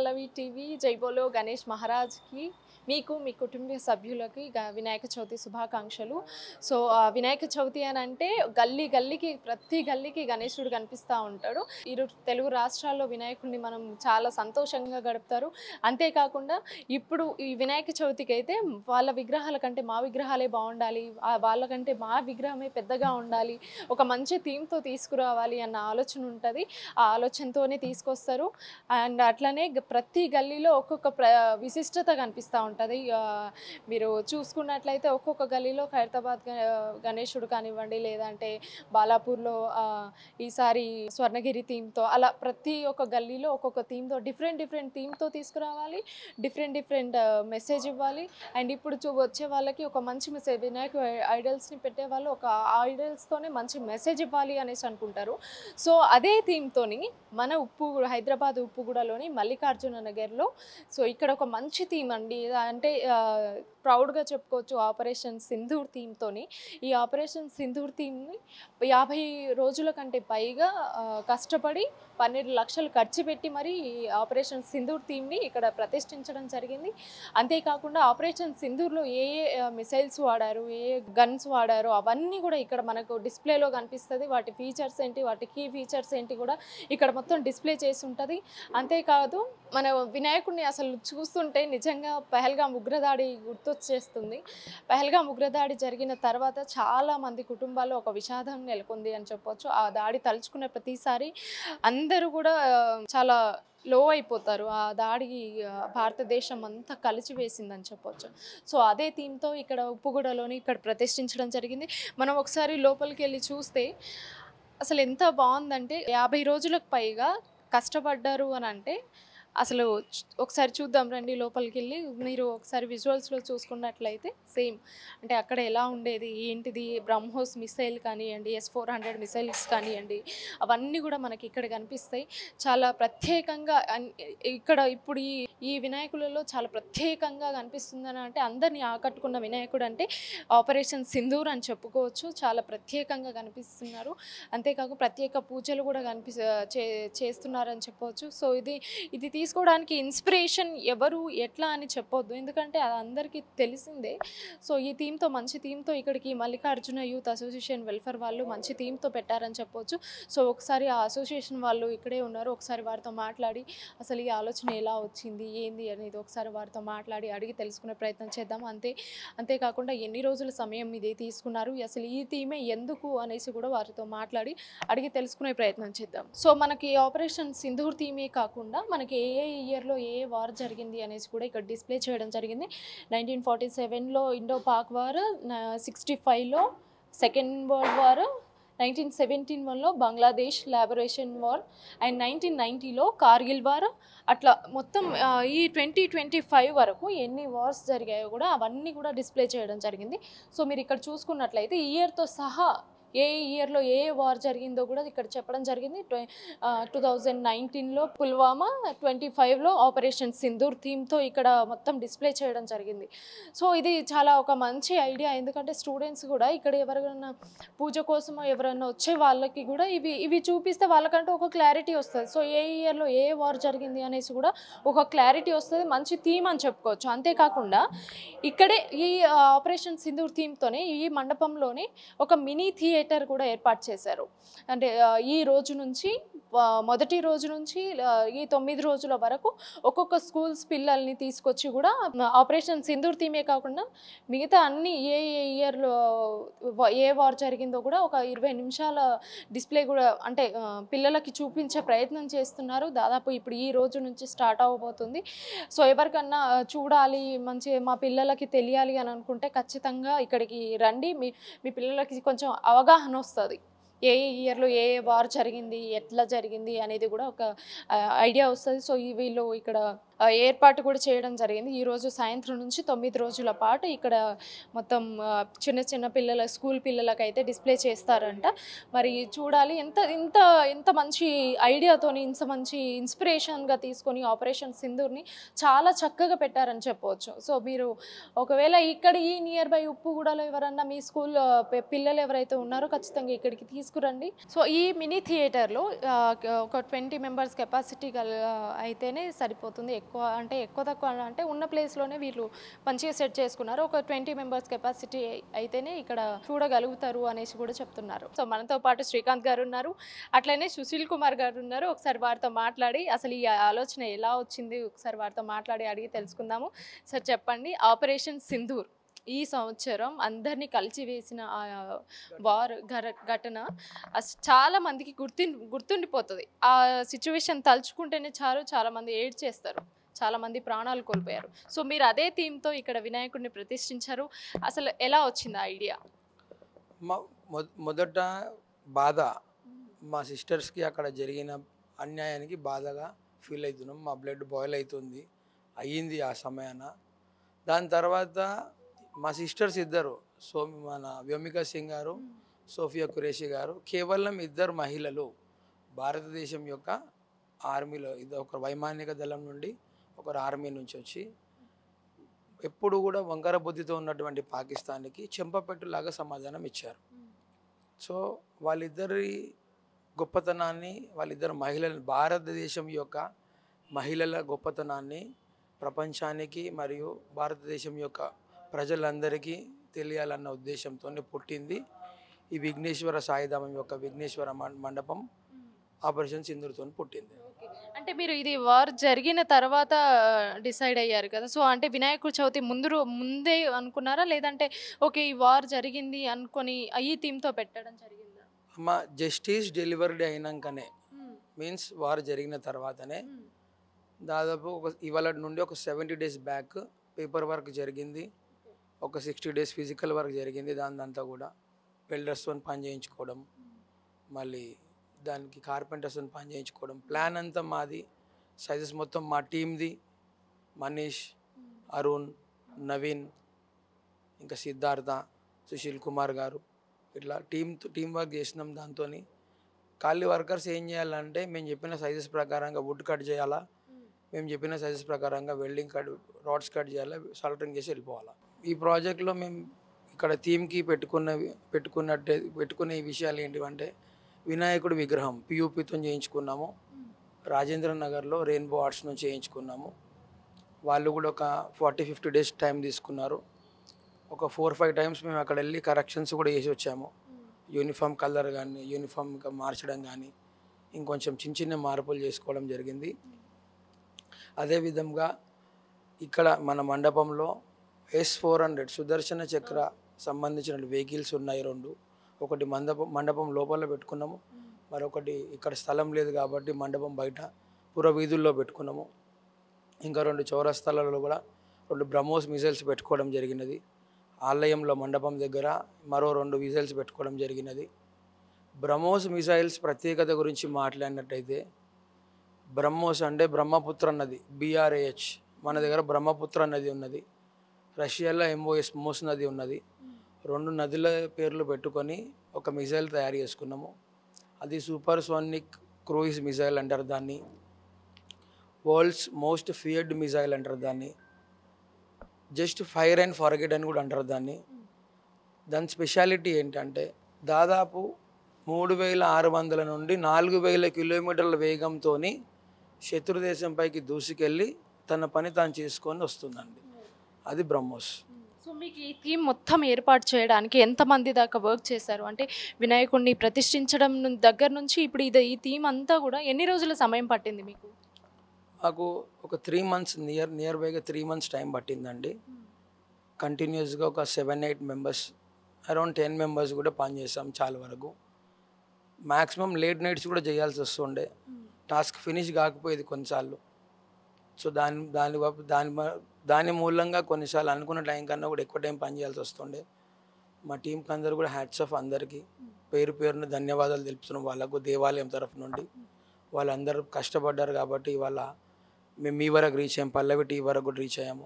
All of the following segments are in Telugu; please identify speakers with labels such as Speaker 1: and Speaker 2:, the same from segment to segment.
Speaker 1: పల్లవి టీవీ జై బోలో గణేష్ మహారాజ్కి మీకు మీ కుటుంబ సభ్యులకి వినాయక చవితి శుభాకాంక్షలు. సో వినాయక చవితి అని అంటే గల్లీ గల్లీకి ప్రతి గల్లీకి గణేశుడు కనిపిస్తూ ఉంటాడు. తెలుగు రాష్ట్రాల్లో వినాయకుడిని మనం చాలా సంతోషంగా గడుపుతారు. అంతేకాకుండా ఇప్పుడు ఈ వినాయక చవితికి అయితే వాళ్ళ విగ్రహాల కంటే మా విగ్రహాలే బాగుండాలి, వాళ్ళకంటే మా విగ్రహమే పెద్దగా ఉండాలి, ఒక మంచి థీమ్తో తీసుకురావాలి అన్న ఆలోచన ఉంటుంది. ఆ ఆలోచనతోనే తీసుకొస్తారు. అండ్ అట్లనే ప్రతి గల్లీలో ఒక్కొక్క విశిష్టత కనిపిస్తూ ఉంటుంది. మీరు చూసుకున్నట్లయితే ఒక్కొక్క గల్లీలో ఖైరతాబాద్ గణేశుడు కానివ్వండి, లేదంటే బాలాపూర్లో ఈసారి స్వర్ణగిరి థీమ్తో, అలా ప్రతి ఒక్క గల్లీలో ఒక్కొక్క థీమ్తో డిఫరెంట్ థీమ్తో తీసుకురావాలి, డిఫరెంట్ మెసేజ్ ఇవ్వాలి. అండ్ ఇప్పుడు వచ్చే వాళ్ళకి ఒక మంచి మెసేజ్, వినాయక ఐడల్స్ని పెట్టే వాళ్ళు ఒక ఐడల్స్తోనే మంచి మెసేజ్ ఇవ్వాలి అనేసి అనుకుంటారు. సో అదే థీమ్తోని మన హైదరాబాద్ ఉప్పుగూడలోని మల్లికార్జున నగర్లో సో ఇక్కడ ఒక మంచి థీమ్ అండి. అంటే ప్రౌడ్గా చెప్పుకోవచ్చు, ఆపరేషన్ సింధూర్ థీమ్తోని. ఈ ఆపరేషన్ సింధూర్ థీమ్ని 50 రోజుల కంటే పైగా కష్టపడి 12 లక్షలు ఖర్చు పెట్టి మరి ఆపరేషన్ సింధూర్ థీమ్ని ఇక్కడ ప్రతిష్ఠించడం జరిగింది. అంతేకాకుండా ఆపరేషన్ సింధూర్లో ఏ మిసైల్స్ వాడారు, ఏ గన్స్ వాడారు అవన్నీ కూడా ఇక్కడ మనకు డిస్ప్లేలో కనిపిస్తుంది. వాటి ఫీచర్స్ ఏంటి, వాటి కీ ఫీచర్స్ ఏంటి కూడా ఇక్కడ మొత్తం డిస్ప్లే చేసి ఉంటుంది. అంతేకాదు మన వినాయకుడిని అసలు చూస్తుంటే నిజంగా పహల్గామ్ ఉగ్రదాడి గుర్తొచ్చేస్తుంది. పహల్గామ్ ఉగ్రదాడి జరిగిన తర్వాత చాలామంది కుటుంబాల్లో ఒక విషాదం నెలకొంది అని చెప్పొచ్చు. ఆ దాడి తలుచుకున్న ప్రతిసారి అందరూ కూడా చాలా లో అయిపోతారు. ఆ దాడికి భారతదేశం అంతా కలిసివేసిందని చెప్పొచ్చు. సో అదే థీమ్తో ఇక్కడ ఉప్పుగూడలోని ఇక్కడ ప్రతిష్ఠించడం జరిగింది. మనం ఒకసారి లోపలికి వెళ్ళి చూస్తే అసలు ఎంత బాగుందంటే 50 రోజులకు పైగా కష్టపడ్డారు అని అంటే అసలు ఒకసారి చూద్దాం రండి లోపలికి వెళ్ళి. మీరు ఒకసారి విజువల్స్లో చూసుకున్నట్లయితే సేమ్ అంటే అక్కడ ఎలా ఉండేది ఏంటిది, బ్రహ్మోస్ మిసైల్ కానివ్వండి, S-400 మిసైల్స్ కానివ్వండి, అవన్నీ కూడా మనకి ఇక్కడ కనిపిస్తాయి. చాలా ప్రత్యేకంగా ఇక్కడ ఇప్పుడు ఈ వినాయకులలో చాలా ప్రత్యేకంగా కనిపిస్తుందని అంటే అందరినీ ఆకట్టుకున్న వినాయకుడు అంటే ఆపరేషన్ సింధూర్ అని చెప్పుకోవచ్చు. చాలా ప్రత్యేకంగా కనిపిస్తున్నారు. అంతేకాక ప్రత్యేక పూజలు కూడా చేస్తున్నారని చెప్పవచ్చు. సో ఇది తీసుకోవడానికి ఇన్స్పిరేషన్ ఎవరు ఎట్లా అని చెప్పొద్దు, ఎందుకంటే అది అందరికీ తెలిసిందే. సో ఈ థీమ్తో మంచి థీమ్తో ఇక్కడికి మల్లికార్జున యూత్ అసోసియేషన్ వెల్ఫేర్ వాళ్ళు మంచి థీమ్తో పెట్టారని చెప్పొచ్చు. సో ఒకసారి ఆ అసోసియేషన్ వాళ్ళు ఇక్కడే ఉన్నారు, ఒకసారి వారితో మాట్లాడి అసలు ఈ ఆలోచన ఎలా వచ్చింది ఏంది అనేది ఒకసారి వారితో మాట్లాడి అడిగి తెలుసుకునే ప్రయత్నం చేద్దాం. అంతేకాకుండా ఎన్ని రోజుల సమయం ఇది తీసుకున్నారు, అసలు ఈ థీమే ఎందుకు అనేసి కూడా వారితో మాట్లాడి అడిగి తెలుసుకునే ప్రయత్నం చేద్దాం. సో మనకి ఆపరేషన్ సింధూర్ థీమే కాకుండా మనకి ఏ ఇయర్లో ఏ వార్ జరిగింది అనేసి కూడా ఇక్కడ డిస్ప్లే చేయడం జరిగింది. 1947లో ఇండో పాక్ వార్, 65లో సెకండ్ వరల్డ్ వార్, 1971లో బంగ్లాదేశ్ లిబరేషన్ వార్ అండ్ 1990లో కార్గిల్ వార్. అట్లా మొత్తం ఈ 2025 వరకు ఎన్ని వార్స్ జరిగాయో కూడా అవన్నీ కూడా డిస్ప్లే చేయడం జరిగింది. సో మీరు ఇక్కడ చూసుకున్నట్లయితే ఇయర్తో సహా ఏ ఇయర్లో ఏ వార్ జరిగిందో కూడా ఇక్కడ చెప్పడం జరిగింది. 2019లో పుల్వామా, 25లో ఆపరేషన్ సింధూర్ థీమ్తో ఇక్కడ మొత్తం డిస్ప్లే చేయడం జరిగింది. సో ఇది చాలా ఒక మంచి ఐడియా, ఎందుకంటే స్టూడెంట్స్ కూడా ఇక్కడ ఎవరైనా పూజ కోసమో ఎవరైనా వచ్చే వాళ్ళకి కూడా ఇవి చూపిస్తే వాళ్ళకంటూ ఒక క్లారిటీ వస్తుంది. సో ఏ ఇయర్లో ఏ వార్ జరిగింది అనేసి కూడా ఒక క్లారిటీ వస్తుంది, మంచి థీమ్ అని చెప్పుకోవచ్చు. అంతేకాకుండా ఇక్కడే ఈ ఆపరేషన్ సింధూర్ థీమ్తోనే ఈ మండపంలోనే ఒక మినీ థియేటర్ కూడా ఏర్పాటు చేశారు. అంటే ఈ రోజు నుంచి మొదటి రోజు నుంచి ఈ 9 రోజుల వరకు ఒక్కొక్క స్కూల్స్ పిల్లల్ని తీసుకొచ్చి కూడా ఆపరేషన్ సింధూర్ థీమే కాకుండా మిగతా అన్ని ఏ ఇయర్లో ఏ వార్ జరిగిందో కూడా ఒక 20 నిమిషాల డిస్ప్లే కూడా అంటే పిల్లలకి చూపించే ప్రయత్నం చేస్తున్నారు. దాదాపు ఇప్పుడు ఈ రోజు నుంచి స్టార్ట్ అవ్వబోతుంది. సో ఎవరికన్నా చూడాలి, మంచి మా పిల్లలకి తెలియాలి అని అనుకుంటే ఖచ్చితంగా ఇక్కడికి రండి. మీ పిల్లలకి కొంచెం అవగాహన వస్తుంది, ఏ ఇయర్లో ఏ వార్ జరిగింది, ఎట్లా జరిగింది అనేది కూడా ఒక ఐడియా వస్తుంది. సో వీళ్ళు ఇక్కడ ఏర్పాటు కూడా చేయడం జరిగింది. ఈరోజు సాయంత్రం నుంచి 9 రోజుల పాటు ఇక్కడ మొత్తం చిన్న చిన్న పిల్లల స్కూల్ పిల్లలకైతే డిస్ప్లే చేస్తారంట. మరి చూడాలి ఎంత ఇంత ఇంత మంచి ఐడియాతోని ఇంత మంచి ఇన్స్పిరేషన్గా తీసుకొని ఆపరేషన్ సింధూర్ని చాలా చక్కగా పెట్టారని చెప్పవచ్చు. సో మీరు ఒకవేళ ఇక్కడ ఈ నియర్ బై ఉప్పుగూడలో ఎవరన్నా మీ స్కూల్ పిల్లలు ఎవరైతే ఉన్నారో ఖచ్చితంగా ఇక్కడికి తీసుకురండి. సో ఈ మినీ థియేటర్లో ఒక 20 మెంబర్స్ కెపాసిటీ అయితేనే సరిపోతుంది. ఎక్కువ తక్కువ అంటే ఉన్న ప్లేస్లోనే వీళ్ళు మంచిగా సెట్ చేసుకున్నారు. ఒక 20 మెంబర్స్ కెపాసిటీ అయితేనే ఇక్కడ చూడగలుగుతారు అనేసి కూడా చెప్తున్నారు. సో మనతో పాటు శ్రీకాంత్ గారు ఉన్నారు, అట్లనే సుశీల్ కుమార్ గారు ఉన్నారు. ఒకసారి వారితో మాట్లాడి అసలు ఈ ఆలోచన ఎలా వచ్చింది ఒకసారి వారితో మాట్లాడి అడిగి తెలుసుకుందాము. సార్ చెప్పండి, ఆపరేషన్ సింధూర్ ఈ సంవత్సరం అందరినీ కలిసివేసిన వార్ ఘటన చాలా మందికి గుర్తుండిపోతుంది. ఆ సిచ్యువేషన్ తలుచుకుంటేనే చాలా మంది ఏడ్ చేస్తారు, చాలా మంది ప్రాణాలు కోల్పోయారు. సో మీరు అదే థీమ్తో ఇక్కడ వినాయకుడిని ప్రతిష్ఠించారు. అసలు ఎలా వచ్చింది ఆ ఐడియా?
Speaker 2: మొదట బాధ, మా సిస్టర్స్కి అక్కడ జరిగిన అన్యాయానికి బాధగా ఫీల్ అవుతున్నాం. మా బ్లడ్ బాయిల్ అవుతుంది అయ్యింది ఆ సమయాన. దాని తర్వాత మా సిస్టర్స్ ఇద్దరు మన వ్యోమిక సింగ్ గారు, సోఫియా ఖురేషి గారు, కేవలం ఇద్దరు మహిళలు భారతదేశం యొక్క ఆర్మీలో, ఇది ఒక వైమానిక దళం నుండి ఒకరు ఆర్మీ నుంచి వచ్చి ఎప్పుడు కూడా వంకర బుద్ధితో ఉన్నటువంటి పాకిస్తాన్కి చెంపపెట్టులాగా సమాధానం ఇచ్చారు. సో వాళ్ళిద్దరి గొప్పతనాన్ని, వాళ్ళిద్దరు మహిళలు, భారతదేశం యొక్క మహిళల గొప్పతనాన్ని ప్రపంచానికి మరియు భారతదేశం యొక్క ప్రజలందరికీ తెలియాలన్న ఉద్దేశంతో పుట్టింది ఈ విఘ్నేశ్వర సాయిధామం యొక్క విఘ్నేశ్వర మండపం ఆపరేషన్ సింధూర్తో పుట్టింది.
Speaker 1: అంటే మీరు ఇది వార్ జరిగిన తర్వాత డిసైడ్ అయ్యారు కదా, సో అంటే వినాయకుడి చవితి ముందే అనుకున్నారా, లేదంటే ఓకే ఈ వార్ జరిగింది అనుకొని ఈ థీమ్తో పెట్టడం జరిగిందా?
Speaker 2: అమ్మ, జస్టిస్ డెలివరీ అయినాకనే, మీన్స్ వార్ జరిగిన తర్వాతనే, దాదాపు ఇవాళ నుండి ఒక 70 days బ్యాక్ పేపర్ వర్క్ జరిగింది, ఒక 60 days ఫిజికల్ వర్క్ జరిగింది. దాంతో కూడా వెల్డర్స్తో పని చేయించుకోవడం, మళ్ళీ దానికి కార్పెంటర్స్తో పని చేయించుకోవడం, ప్లాన్ అంతా మాది, సైజెస్ మొత్తం మా టీమ్ది, మనీష్, అరుణ్, నవీన్, ఇంకా సిద్ధార్థ, సుశీల్ కుమార్ గారు, ఇట్లా టీమ్ వర్క్ చేసినాం. దాంతో ఖాళీ వర్కర్స్ ఏం చేయాలంటే మేము చెప్పిన సైజెస్ ప్రకారంగా వుడ్ కట్ చేయాలా, మేము చెప్పిన సైజెస్ ప్రకారంగా వెల్డింగ్ కట్, రాడ్స్ కట్ చేయాలా, సాల్టరింగ్ చేసి వెళ్ళిపోవాలా. ఈ ప్రాజెక్ట్లో మేము ఇక్కడ థీమ్కి పెట్టుకునే ఈ విషయాలు ఏంటివంటే, వినాయకుడి విగ్రహం పియూపితో చేయించుకున్నాము, రాజేంద్ర నగర్లో రెయిన్బో ఆర్ట్స్ నుంచి చేయించుకున్నాము. వాళ్ళు కూడా ఒక 40-50 days టైం తీసుకున్నారు. ఒక 4-5 times మేము అక్కడ వెళ్ళి కరెక్షన్స్ కూడా చేసి వచ్చాము. యూనిఫామ్ కలర్ కానీ, యూనిఫామ్ మార్చడం కానీ, ఇంకొంచెం చిన్న మార్పులు చేసుకోవడం జరిగింది. అదేవిధంగా ఇక్కడ మన మండపంలో S400 సుదర్శన చక్ర సంబంధించిన వెహికల్స్ ఉన్నాయి 2. ఒకటి మండపం లోపల పెట్టుకున్నాము, మరొకటి ఇక్కడ స్థలం లేదు కాబట్టి మండపం బయట పురవీధుల్లో పెట్టుకున్నాము. ఇంకా 2 చౌరస్తాలలో కూడా 2 బ్రహ్మోస్ మిసైల్స్ పెట్టుకోవడం జరిగినది. ఆలయంలో మండపం దగ్గర మరో 2 మిసైల్స్ పెట్టుకోవడం జరిగినది. బ్రహ్మోస్ మిసైల్స్ ప్రత్యేకత గురించి మాట్లాడినట్టయితే, బ్రహ్మోస్ అంటే బ్రహ్మపుత్ర నది, BRAH, మన దగ్గర బ్రహ్మపుత్ర నది ఉన్నది, రష్యాలో మోస్ నది ఉన్నది. 2 నదుల పేర్లు పెట్టుకొని ఒక మిసైల్ తయారు చేసుకున్నాము. అది సూపర్ సోనిక్ క్రూయిజ్ మిసైల్ అంటారు దాన్ని, వరల్డ్స్ మోస్ట్ ఫియర్డ్ మిసైల్ అంటారు దాన్ని, జస్ట్ ఫైర్ అండ్ ఫర్గెట్ అని కూడా అంటారు దాన్ని. దాని స్పెషాలిటీ ఏంటంటే, దాదాపు 3600 నుండి 4000 kilometers వేగంతో శత్రుదేశంపైకి దూసుకెళ్ళి తన పని తాను చేసుకొని వస్తుందండి. అది బ్రహ్మోస్.
Speaker 1: సో మీకు ఈ థీమ్ మొత్తం ఏర్పాటు చేయడానికి ఎంతమంది దాకా వర్క్ చేశారు? అంటే వినాయకుడిని ప్రతిష్ఠించడం దగ్గర నుంచి ఇప్పుడు ఈ థీమ్ అంతా కూడా ఎన్ని రోజుల సమయం పట్టింది మీకు?
Speaker 2: మాకు ఒక 3 months, నియర్ బైగా 3 months టైం పట్టిందండి. కంటిన్యూస్గా ఒక 7-8 members, అరౌండ్ 10 members కూడా పనిచేసాం చాలా వరకు. మ్యాక్సిమం లేట్ నైట్స్ కూడా చేయాల్సి వస్తుండే, టాస్క్ ఫినిష్ కాకపోయేది కొన్నిసార్లు. సో దాని మూలంగా కొన్నిసార్లు అనుకున్న టైం కన్నా కూడా ఎక్కువ టైం పని చేయాల్సి వస్తుండే. మా టీంకి అందరూ కూడా హ్యాట్స్ ఆఫ్, అందరికీ పేరున ధన్యవాదాలు తెలుపుతున్నాం వాళ్ళకు, దేవాలయం తరఫు నుండి. వాళ్ళందరూ కష్టపడ్డారు కాబట్టి ఇవాళ మేము మీ వరకు రీచ్ అయ్యాము, పల్లవి టీవీ వరకు కూడా రీచ్ అయ్యాము.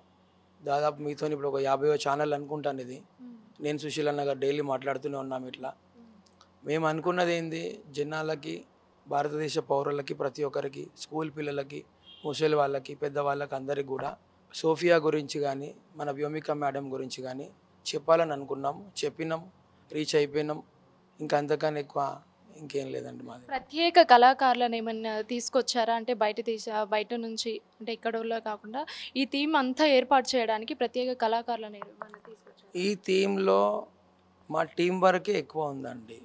Speaker 2: దాదాపు మీతో ఇప్పుడు ఒక 50 ఛానల్ అనుకుంటాను ఇది. నేను సుశీల్ అన్న గారు డైలీ మాట్లాడుతూనే ఉన్నాము ఇట్లా. మేము అనుకున్నది ఏంది, జనాలకి, భారతదేశ పౌరులకి, ప్రతి ఒక్కరికి, స్కూల్ పిల్లలకి, ముసలి వాళ్ళకి, పెద్దవాళ్ళకి, అందరికి కూడా సోఫియా గురించి కానీ మన వ్యోమిక మేడం గురించి కానీ చెప్పాలని అనుకున్నాం. చెప్పినాం, రీచ్ అయిపోయినాం. ఇంకా అంతకన్నా ఎక్కువ ఇంకేం లేదండి మాది.
Speaker 1: ప్రత్యేక కళాకారులను ఏమన్నా తీసుకొచ్చారా? అంటే బయట నుంచి అంటే ఇక్కడ కాకుండా ఈ థీమ్ అంతా ఏర్పాటు చేయడానికి ప్రత్యేక కళాకారులను ఏమన్నా తీసుకొచ్చారా?
Speaker 2: ఈ థీమ్లో మా టీం వరకే ఎక్కువ ఉందండి.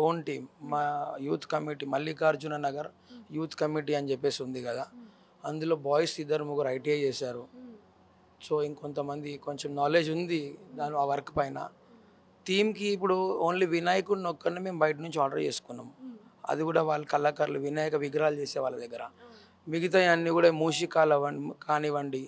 Speaker 2: Own team. మా youth committee Mallikarjuna Nagar youth committee అని చెప్పేసి ఉంది కదా, అందులో బాయ్స్ 2-3 ITI చేశారు. సో ఇంకొంతమంది కొంచెం నాలెడ్జ్ ఉంది దాని ఆ వర్క్ పైన. థీమ్కి ఇప్పుడు ఓన్లీ వినాయకుడిని ఒక్కరిని మేము బయట నుంచి ఆర్డర్ చేసుకున్నాం. అది కూడా వాళ్ళ కళాకారులు వినాయక విగ్రహాలు చేసే వాళ్ళ దగ్గర. మిగతా అన్నీ కూడా మూషికాలు కానివ్వండి,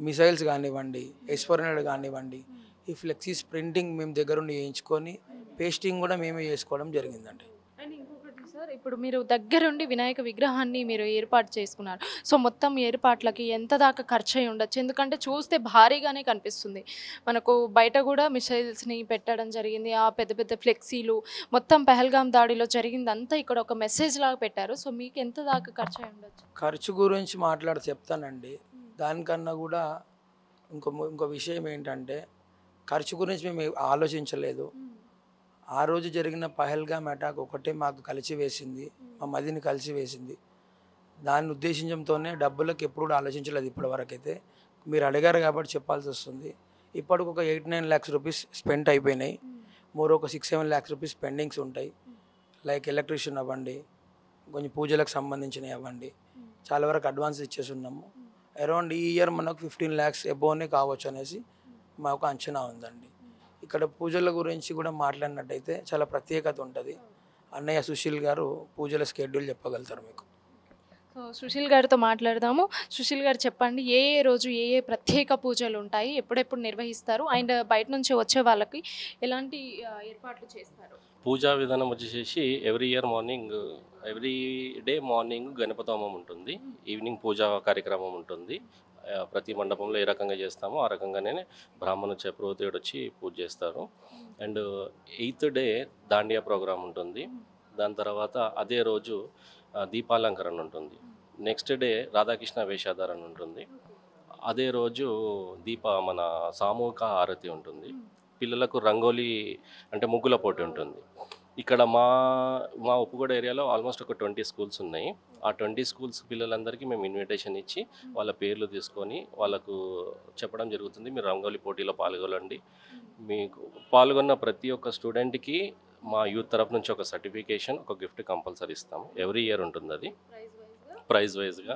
Speaker 2: మిసైల్స్ కానివ్వండి, ఎస్ఫోర్నెడ్ కానివ్వండి, ఈ ఫ్లెక్సీస్ ప్రింటింగ్ మేము దగ్గరుండి చేయించుకొని పేస్టింగ్ కూడా మేమే చేసుకోవడం జరిగిందండి.
Speaker 1: అండ్ ఇంకొకటి సార్, ఇప్పుడు మీరు దగ్గరుండి వినాయక విగ్రహాన్ని మీరు ఏర్పాటు చేసుకున్నారు. సో మొత్తం ఏర్పాట్లకి ఎంత దాకా ఖర్చు అయి ఉండొచ్చు? ఎందుకంటే చూస్తే భారీగానే కనిపిస్తుంది. మనకు బయట కూడా మిసైల్స్ని పెట్టడం జరిగింది, ఆ పెద్ద పెద్ద ఫ్లెక్సీలు, మొత్తం పహల్గామ్ దాడిలో జరిగిందంతా ఇక్కడ ఒక మెసేజ్ లాగా పెట్టారు. సో మీకు ఎంత దాకా ఖర్చు అయి ఉండొచ్చు?
Speaker 2: ఖర్చు గురించి చెప్తానండి. దానికన్నా కూడా ఇంకో విషయం ఏంటంటే, ఖర్చు గురించి మేము ఆలోచించలేదు. ఆ రోజు జరిగిన పహల్గామ్ అటాక్ ఒకటే మాకు కలిసివేసింది, మా మదిని కలిసివేసింది. దాన్ని ఉద్దేశించడంతోనే డబ్బులకు ఎప్పుడు కూడా ఆలోచించలేదు ఇప్పటివరకు అయితే. మీరు అడిగారు కాబట్టి చెప్పాల్సి వస్తుంది. ఇప్పటికి ఒక 8-9 lakhs రూపీస్ స్పెండ్ అయిపోయినాయి. ఒక 6-7 lakhs రూపీస్ పెండింగ్స్ ఉంటాయి. లైక్ ఎలక్ట్రిషియన్ అవ్వండి, కొంచెం పూజలకు సంబంధించినవి అవ్వండి, చాలా వరకు అడ్వాన్స్ ఇచ్చేసి ఉన్నాము. అరౌండ్ ఈ ఇయర్ మనకు 15 lakhs ఎబోనే కావచ్చు అనేసి మాకు అంచనా ఉందండి. ఇక్కడ పూజల గురించి కూడా మాట్లాడినట్టయితే చాలా ప్రత్యేకత ఉంటుంది. అన్నయ్య సుశీల్ గారు పూజల స్కెడ్యూల్ చెప్పగలుగుతారు మీకు.
Speaker 1: సో సుశీల్ గారితో మాట్లాడదాము. సుశీల్ గారు చెప్పండి, ఏ రోజు ఏ ప్రత్యేక పూజలు ఉంటాయి, ఎప్పుడెప్పుడు నిర్వహిస్తారు, అండ్ బయట నుంచి వచ్చే వాళ్ళకి ఎలాంటి ఏర్పాట్లు చేస్తారు?
Speaker 3: పూజా విధానం వచ్చేసి ఎవ్రీ డే మార్నింగ్ గణపతి హోమం ఉంటుంది, ఈవినింగ్ పూజా కార్యక్రమం ఉంటుంది. ప్రతి మండపంలో ఏ రకంగా చేస్తామో ఆ రకంగానే బ్రాహ్మణ పురోహితుడు వచ్చి పూజ చేస్తారు. And 8th day Dandiya programme ఉంటుంది. దాని తర్వాత అదే రోజు దీపాలంకరణ ఉంటుంది. నెక్స్ట్ డే రాధాకృష్ణ వేషధారణ ఉంటుంది. అదే రోజు మన సామూహిక హారతి ఉంటుంది. పిల్లలకు రంగోలీ అంటే ముగ్గుల పోటీ ఉంటుంది. ఇక్కడ మా ఉప్పుగూడ ఏరియాలో ఆల్మోస్ట్ ఒక 20 స్కూల్స్ ఉన్నాయి. ఆ 20 స్కూల్స్ పిల్లలందరికీ మేము ఇన్విటేషన్ ఇచ్చి వాళ్ళ పేర్లు తీసుకొని వాళ్ళకు చెప్పడం జరుగుతుంది, మీరు రంగోలీ పోటీలో పాల్గొనండి. మీకు పాల్గొన్న ప్రతి ఒక్క స్టూడెంట్కి మా యూత్ తరఫు నుంచి ఒక సర్టిఫికేషన్, ఒక గిఫ్ట్ కంపల్సరీ ఇస్తాము. ఎవ్రీ ఇయర్ ఉంటుంది అది ప్రైజ్ వైజ్గా.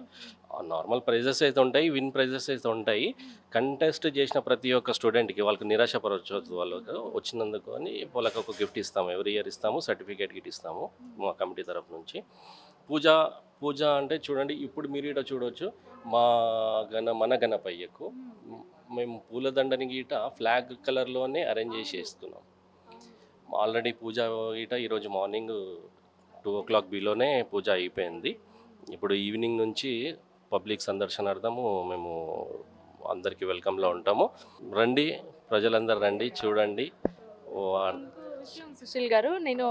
Speaker 3: నార్మల్ ప్రైజెస్ అయితే ఉంటాయి, విన్ ప్రైజెస్ అయితే ఉంటాయి. కంటెస్ట్ చేసిన ప్రతి ఒక్క స్టూడెంట్కి వాళ్ళకి నిరాశపరచవద్దు, వాళ్ళకు వచ్చినందుకు అని వాళ్ళకి ఒక గిఫ్ట్ ఇస్తాము. ఎవ్రీ ఇయర్ ఇస్తాము, సర్టిఫికేట్ గిట్ ఇస్తాము మా కమిటీ తరఫు నుంచి. పూజ అంటే చూడండి, ఇప్పుడు మీరు ఇక్కడ చూడవచ్చు మన గణపయ్యకు మేము పూలదండని గీట ఫ్లాగ్ కలర్లోనే అరేంజ్ చేసి వేస్తున్నాం. ఆల్రెడీ పూజ గీట ఈరోజు మార్నింగ్ 2 o'clock బిలోనే పూజ అయిపోయింది. ఇప్పుడు ఈవినింగ్ నుంచి పబ్లిక్ సందర్శనార్థము మేము అందరికీ వెల్కమ్లో ఉంటాము. రండి, ప్రజలందరూ రండి, చూడండి.
Speaker 1: సుశీల్ గారు, నేను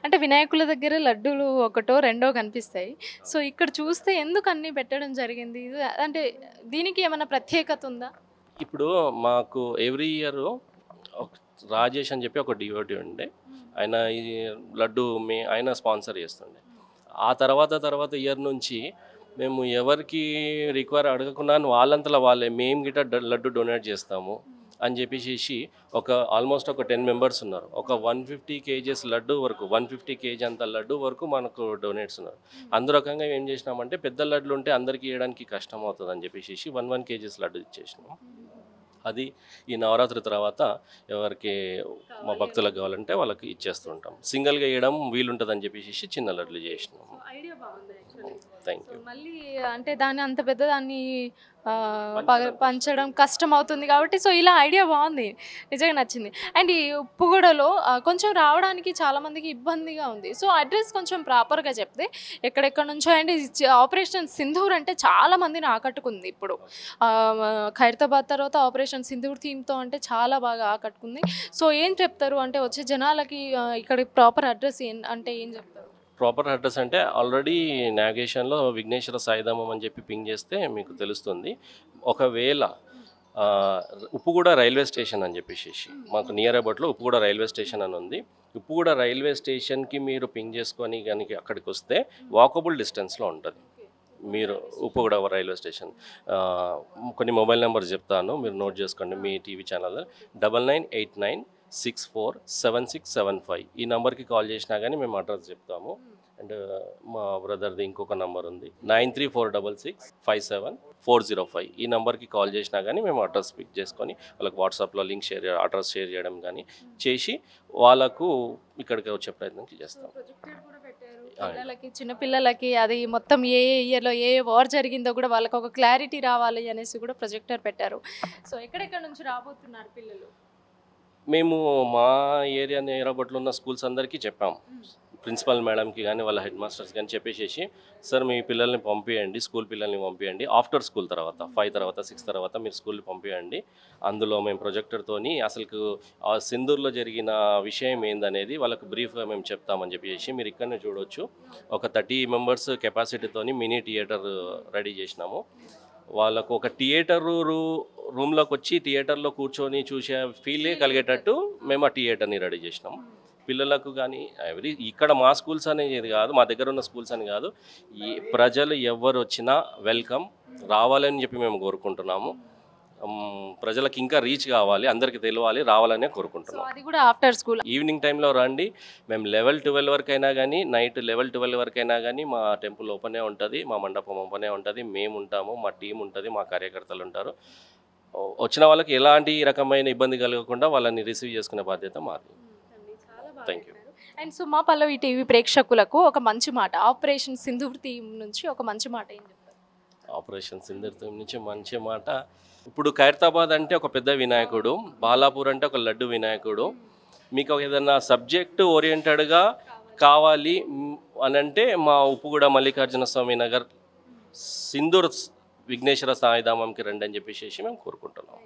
Speaker 1: అంటే వినాయకుల దగ్గర లడ్డూలు ఒకటో రెండో కనిపిస్తాయి. సో ఇక్కడ చూస్తే ఎందుకు అన్నీ పెట్టడం జరిగింది? అంటే దీనికి ఏమైనా ప్రత్యేకత ఉందా?
Speaker 3: ఇప్పుడు మాకు ఎవ్రీ ఇయర్ రాజేష్ అని చెప్పి ఒక డివోటీ ఉండే, ఆయన ఈ లడ్డు ఆయన స్పాన్సర్ చేస్తుండే. ఆ తర్వాత ఇయర్ నుంచి మేము ఎవరికి రిక్వైర్ అడగకుండా వాళ్ళంతలో వాళ్ళే మేము గిట్ట లడ్డు డొనేట్ చేస్తాము అని చెప్పేసి ఆల్మోస్ట్ ఒక 10 members ఉన్నారు. ఒక 150 kgs లడ్డు వరకు, 150 kg అంత లడ్డు వరకు మనకు డొనేట్స్ ఉన్నారు. అందురకంగా ఏం చేసినామంటే, పెద్ద లడ్లు ఉంటే అందరికీ ఇవ్వడానికి కష్టం అవుతుంది అని చెప్పేసి 1 kgs లడ్డు ఇచ్చేసినాము. అది ఈ నవరాత్రి తర్వాత ఎవరికి మా భక్తులకు కావాలంటే వాళ్ళకి ఇచ్చేస్తూ ఉంటాం. సింగిల్గా వేయడం వీలుంటుంది అని చెప్పేసి చిన్న లడ్లు చేసినాము. Thank you.
Speaker 1: మళ్ళీ అంటే దాన్ని అంత పెద్ద దాన్ని పంచడం కష్టం అవుతుంది కాబట్టి సో ఇలా ఐడియా బాగుంది, నిజంగా నచ్చింది. అండ్ ఈ ఉప్పుగూడలో కొంచెం రావడానికి చాలామందికి ఇబ్బందిగా ఉంది. సో అడ్రస్ కొంచెం ప్రాపర్గా చెప్తే ఎక్కడెక్కడ నుంచో. అండ్ ఆపరేషన్ సింధూర్ అంటే చాలా మందిని ఆకట్టుకుంది ఇప్పుడు. ఖైరతాబాద్ తర్వాత ఆపరేషన్ సింధూర్ థీమ్తో అంటే చాలా బాగా ఆకట్టుకుంది. సో ఏం చెప్తారు అంటే వచ్చే జనాలకి ఇక్కడ ప్రాపర్ అడ్రస్ అంటే ఏం చెప్తారు?
Speaker 3: ప్రాపర్ అడ్రస్ అంటే ఆల్రెడీ నావిగేషన్లో విఘ్నేశ్వర సాయిధామం అని చెప్పి పింగ్ చేస్తే మీకు తెలుస్తుంది. ఒకవేళ ఉప్పుగూడ రైల్వే స్టేషన్ అని చెప్పేసి మాకు నియర్ అబౌట్లో ఉప్పుగూడ రైల్వే స్టేషన్ అని ఉంది. ఉప్పుగూడ రైల్వే స్టేషన్కి మీరు పింగ్ చేసుకొని కానీ అక్కడికి వస్తే వాకబుల్ డిస్టెన్స్లో ఉంటుంది. మీరు ఉప్పుగూడ రైల్వే స్టేషన్ కొన్ని మొబైల్ నెంబర్ చెప్తాను, మీరు నోట్ చేసుకోండి మీ టీవీ ఛానల్. 9989647675 ఈ నెంబర్కి కాల్ చేసినా కానీ మేము అడ్రస్ చెప్తాము. అండ్ మా బ్రదర్ది ఇంకొక నెంబర్ ఉంది 9346657405. ఈ నెంబర్కి కాల్ చేసినా కానీ మేము అడ్రస్ పిక్ చేసుకొని వాళ్ళకి వాట్సాప్లో లింక్ అడ్రస్ షేర్ చేయడం కానీ చేసి వాళ్ళకు ఇక్కడికి వచ్చే ప్రయత్నం చేస్తాం.
Speaker 1: పిల్లలకి, చిన్నపిల్లలకి అది మొత్తం ఏ ఇయర్లో ఏ వార్ జరిగిందో కూడా వాళ్ళకి ఒక క్లారిటీ రావాలి అనేసి కూడా ప్రొజెక్టర్ పెట్టారు. సో ఎక్కడెక్కడ నుంచి రాబోతున్నారు పిల్లలు?
Speaker 3: మేము మా ఏరియా నియర్బట్లో ఉన్న స్కూల్స్ అందరికీ చెప్పాం, ప్రిన్సిపల్ మేడంకి కానీ వాళ్ళ హెడ్ మాస్టర్స్ కానీ చెప్పేసి, సార్ మీ పిల్లల్ని పంపించండి, స్కూల్ పిల్లల్ని పంపించండి, ఆఫ్టర్ స్కూల్ తర్వాత 5 తర్వాత 6 తర్వాత మీరు స్కూల్ని పంపించండి. అందులో మేము ప్రొజెక్టర్తోని అసలు ఆ సింధూర్లో జరిగిన విషయం ఏందనేది వాళ్ళకు బ్రీఫ్గా మేము చెప్తామని చెప్పేసి మీరు ఇక్కడనే చూడవచ్చు. ఒక 30 మెంబర్స్ కెపాసిటీతోని మినీ థియేటర్ రెడీ చేసినాము. వాళ్ళకు ఒక థియేటర్ రూమ్లోకి వచ్చి థియేటర్లో కూర్చొని చూసే ఫీలే కలిగేటట్టు మేము ఆ థియేటర్ని రెడీ చేసినాము. పిల్లలకు కానీ ఇక్కడ మా స్కూల్స్ అనేది కాదు, మా దగ్గర ఉన్న స్కూల్స్ అని కాదు, ఈ ప్రజలు ఎవరు వచ్చినా వెల్కమ్ రావాలని చెప్పి మేము కోరుకుంటున్నాము. ప్రజలకు ఇంకా రీచ్ కావాలి, అందరికీ తెలియాలి, రావాలనే కోరుకుంటున్నాం.
Speaker 1: అది కూడా ఆఫ్టర్ స్కూల్
Speaker 3: ఈవినింగ్ టైంలో రండి. మేము 11-12 వరకు అయినా కానీ, నైట్ 11-12 వరకు అయినా కానీ మా టెంపుల్ ఓపెనే ఉంటుంది, మా మండపం ఓపెనే ఉంటుంది, మేము ఉంటాము, మా టీం ఉంటుంది, మా కార్యకర్తలు ఉంటారు. వచ్చిన వాళ్ళకి ఎలాంటి రకమైన ఇబ్బంది కలగకుండా వాళ్ళని రిసీవ్ చేసుకునే బాధ్యత మాది. Thank you.
Speaker 1: And Suma Pallavi TV ప్రేక్షకులకు ఒక మంచి మాట, ఆపరేషన్ సింధూర్ థీమ్ నుంచి ఒక మంచి మాట ఏం చెప్తారు?
Speaker 3: ఆపరేషన్ సింధూర్ థీమ్ నుంచి మంచి మాట, ఇప్పుడు ఖైరతాబాద్ అంటే ఒక పెద్ద వినాయకుడు, బాలాపూర్ అంటే ఒక లడ్డు వినాయకుడు. మీకు ఏదైనా సబ్జెక్ట్ ఓరియంటెడ్గా కావాలి అని అంటే మా ఉప్పుగూడ మల్లికార్జున స్వామి నగర్ సింధూర్ విఘ్నేశ్వర సాయిధామంకి రండి అని చెప్పేసి మేము కోరుకుంటున్నాం.